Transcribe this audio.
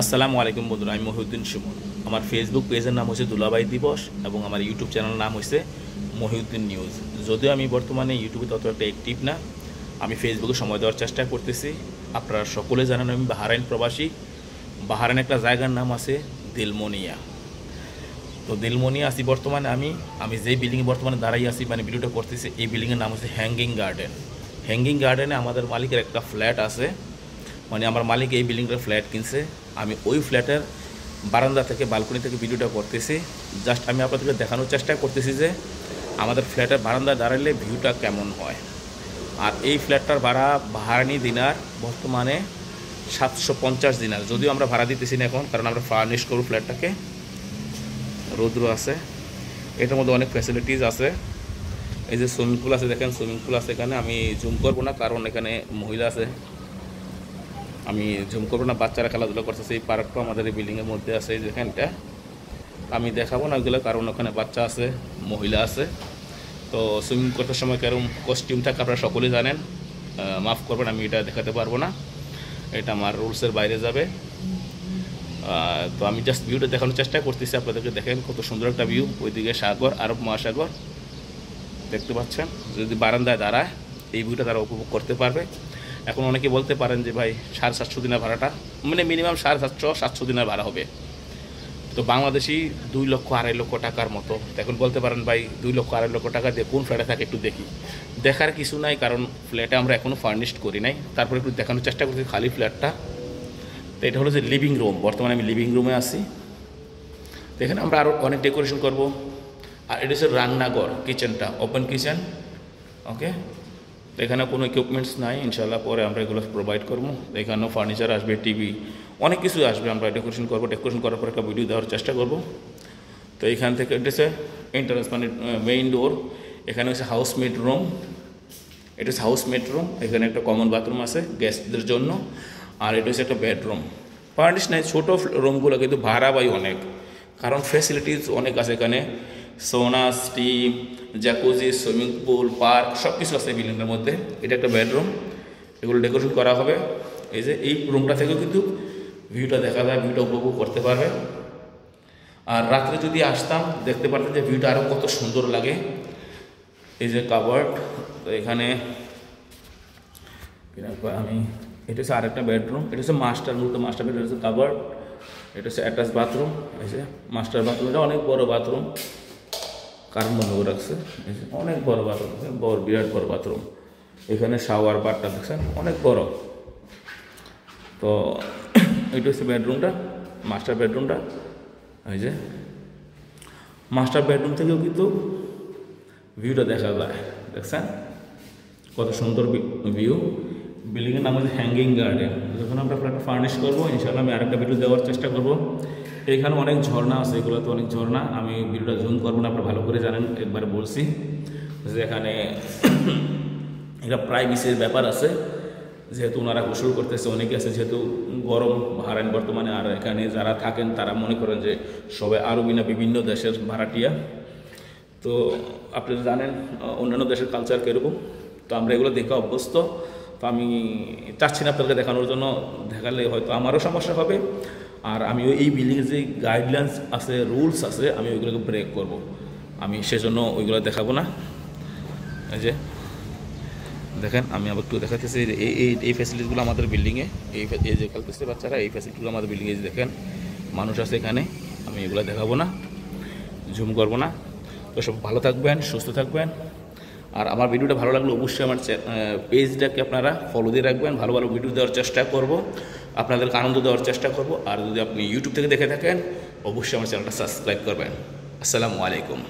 আসসালামু আলাইকুম বন্ধুরা, আমি মহিউদ্দিন সুমন। আমার ফেসবুক পেজের নাম হচ্ছে দুলাভাই দিবস এবং আমার ইউটিউব চ্যানেলের নাম হচ্ছে মহিউদ্দিন নিউজ। যদিও আমি বর্তমানে ইউটিউবে তত একটা অ্যাক্টিভ না, আমি ফেসবুকে সময় দেওয়ার চেষ্টা করতেছি। আপনারা সকলে জানেন আমি বাহরাইন প্রবাসী। বাহরাইন একটা জায়গার নাম আছে দিলমনিয়া। তো দিলমনিয়া আছি বর্তমানে আমি যেই বিল্ডিংয়ে বর্তমানে দাঁড়াই আছি, মানে ভিডিওটা করতেছি, এই বিল্ডিংয়ের নাম হচ্ছে হ্যাঙ্গিং গার্ডেন। হ্যাঙ্গিং গার্ডেনে আমাদের মালিকের একটা ফ্ল্যাট আছে, মানে আমার মালিক এই বিল্ডিংটার ফ্ল্যাট কিনছে। আমি ওই ফ্ল্যাটের বারান্দা থেকে, বালকনি থেকে ভিডিওটা করতেছি। জাস্ট আমি আপনাদেরকে দেখানোর চেষ্টা করতেছি যে আমাদের ফ্ল্যাটের বারান্দায় দাঁড়ালে ভিউটা কেমন হয়। আর এই ফ্ল্যাটটার ভাড়া বাহরাইনি দিনার বর্তমানে 750 দিনার। যদিও আমরা ভাড়া দিতেছি না এখন, কারণ আমরা ফার্নিশ করব ফ্ল্যাটটাকে। রৌদ্র আছে, এটার মধ্যে অনেক ফ্যাসিলিটিস আছে। এই যে সুইমিং পুল আছে, দেখেন সুইমিং পুল আছে এখানে। আমি জুম করবো না কারণ এখানে মহিলা আছে, আমি জুম করবো না। বাচ্চারা খেলাধুলা করতেছে, এই পার্কটা আমাদের এই বিল্ডিংয়ের মধ্যে আছে। এই যেখানটা আমি দেখাবো না ওইগুলো, কারণ ওখানে বাচ্চা আছে, মহিলা আছে। তো সুইমিং করতে সময় কেরম কস্টিউম থাকে আপনারা সকলেই জানেন, মাফ করবেন আমি এটা দেখাতে পারবো না, এটা আমার রুলসের বাইরে যাবে। তো আমি জাস্ট ভিউটা দেখানোর চেষ্টা করতেছি আপনাদেরকে। দেখেন কত সুন্দর একটা ভিউ, ওইদিকে সাগর, আরব মহাসাগর দেখতে পাচ্ছেন। যদি বারান্দায় দাঁড়ায় এই ভিউটা তারা উপভোগ করতে পারবে। এখন অনেকে বলতে পারেন যে ভাই 750 দিনের ভাড়াটা, মানে মিনিমাম 750-700 দিনের ভাড়া হবে, তো বাংলাদেশি 2 লক্ষ 2.5 লক্ষ টাকার মতো। এখন বলতে পারেন ভাই 2 লক্ষ 2.5 লক্ষ টাকা দিয়ে কোন ফ্ল্যাটে থাকে একটু দেখি। দেখার কিছু নাই, কারণ ফ্ল্যাটে আমরা এখনও ফার্নিশড করি নাই। তারপরে একটু দেখানোর চেষ্টা করছি খালি ফ্ল্যাটটা। তো এটা হলো যে লিভিং রুম, বর্তমানে আমি লিভিং রুমে আছি। তো এখানে আমরা আরও অনেক ডেকোরেশন করব। আর এটা হচ্ছে রান্নাঘর, কিচেনটা ওপেন কিচেন, ওকে। তো এখানে কোনো ইকুইপমেন্টস নাই, ইনশাল্লাহ পরে আমরা এগুলো প্রোভাইড করবো। এখানেও ফার্নিচার আসবে, টিভি, অনেক কিছু আসবে। আমরা ডেকোরেশন করবো, ডেকোরেশন করার পর একটা ভিডিও দেওয়ার চেষ্টা করব। তো এখান থেকে এটা হচ্ছে এন্ট্রান্স, মানে মেইন ডোর। এখানে হচ্ছে হাউসমেট রুম, এটা হচ্ছে হাউসমেট রুম। এখানে একটা কমন বাথরুম আছে গেস্টদের জন্য। আর এটা হচ্ছে একটা বেডরুম, ফার্নিশ নাই, ছোটো রুমগুলো কিন্তু ভাড়া পাই অনেক, কারণ ফ্যাসিলিটিস অনেক আছে এখানে। সোনা, steam, jacuzzi, swimming pool, park সব কিছু আছে বিল্ডিংয়ের মধ্যে। এটা একটা বেডরুম, এগুলো ডেকোরেশন করা হবে। এই যে এই রুমটা থেকেও কিন্তু ভিউটা দেখা যায়, ভিউটা উপভোগ করতে পারবে। আর রাত্রে যদি আসতাম দেখতে পারতেন যে ভিউটা আরও কত সুন্দর লাগে। এই যে কাবার্ড, তো এখানে আমি, এটা হচ্ছে আরেকটা বেডরুম, এটা হচ্ছে মাস্টার, মূলত মাস্টার বেডরুম হচ্ছে কাবার্ড। এটা হচ্ছে অ্যাটাচ বাথরুম। এই যে মাস্টার বাথরুমটা অনেক বড় বাথরুম, কারণ বন্ধ করে রাখছে। অনেক বড় বাথরুম, বড়, বিরাট বড় বাথরুম। এখানে শাওয়ার বাথটা দেখছেন অনেক বড়। তো এটা হচ্ছে বেডরুমটা, মাস্টার বেডরুমটা। এই যে মাস্টার বেডরুম থেকেও কিন্তু ভিউটা দেখা যায়, দেখছেন কত সুন্দর ভিউ। বিল্ডিংয়ের নাম হচ্ছে হ্যাঙ্গিং গার্ডেন। যখন আমরা ফ্ল্যাটটা ফার্নিশ করবো, ইনশাআল্লাহ আমি আরেকটা ভিডিও দেওয়ার চেষ্টা করবো। এইখানে অনেক ঝর্ণা আছে, এগুলোতে অনেক ঝর্ণা। আমি ভিডিওটা জুম করবো না, আপনারা ভালো করে জানেন, একবার বলছি যে এখানে এটা প্রাইভেসির ব্যাপার আছে, যেহেতু ওনারা গোসল করতেছে, অনেকে আছে, যেহেতু গরম বাহরাইন বর্তমানে। আর এখানে যারা থাকেন তারা মনে করেন যে সবাই আরবি না, বিভিন্ন দেশের ভাড়াটিয়া। তো আপনারা জানেন অন্যান্য দেশের কালচার কীরকম, তো আমরা এগুলো দেখে অভ্যস্ত। তো আমি চাচ্ছি না আপনাদেরকে দেখানোর জন্য, দেখালে হয়তো আমারও সমস্যা হবে। আর আমি এই বিল্ডিংয়ের যে গাইডলাইন্স আছে, রুলস আছে, আমি ওইগুলোকে ব্রেক করব। আমি সেজন্য ওইগুলো দেখাবো না। এই যে দেখেন, আমি আবার একটু দেখাতেছি এই ফ্যাসিলিটিগুলো আমাদের বিল্ডিংয়ে। এই যে খেলতেছে বাচ্চারা, এই ফ্যাসিলিটিগুলো আমাদের বিল্ডিংয়ে দেখেন, মানুষ আছে এখানে। আমি এগুলো দেখাবো না, জুম করবো না। তো সব ভালো থাকবেন, সুস্থ থাকবেন। আর আমার ভিডিওটা ভালো লাগলে অবশ্যই আমার পেজটাকে আপনারা ফলো দিয়ে রাখবেন। ভালো ভালো ভিডিও দেওয়ার চেষ্টা করব, আপনাদেরকে আনন্দ দেওয়ার চেষ্টা করব। আর যদি আপনি ইউটিউব থেকে দেখে থাকেন, অবশ্যই আমার চ্যানেলটা সাবস্ক্রাইব করবেন। আসসালামু আলাইকুম।